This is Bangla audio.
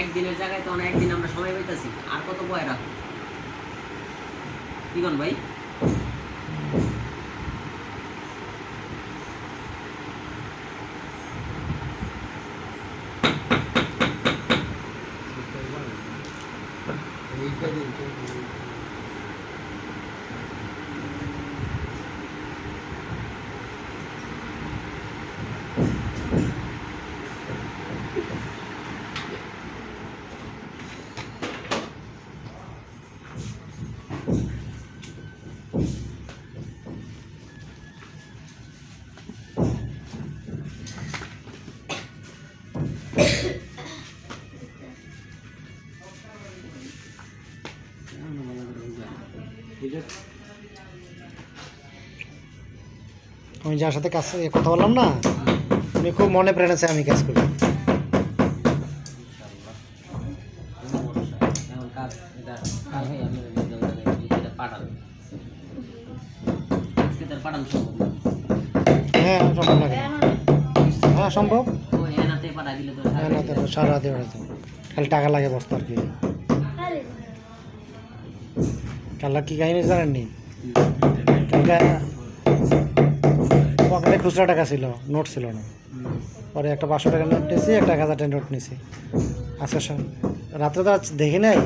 একদিনের জায়গায় তো একদিন আমরা সময় পাইতেছি, আর কত বয় রাখো কি কোন ভাই? আমি যার সাথে কাজ কথা বললাম না, উনি খুব মনে প্রাণে চাই আমি কাজ করি। হ্যাঁ সম্ভব না, হ্যাঁ সম্ভব, সারা দিয়ে খালি টাকা লাগে বস্তা আর কি। কাল্লা কি কাহিনী জানেননি? কালকে পকেটে খুচরা টাকা ছিল, নোট ছিল না। পরে একটা 500 টাকার নোট নিয়েছি, একটা 1000 টাকার নোট নিয়েছি। আজকে রাত্রে তো দেখি নাই,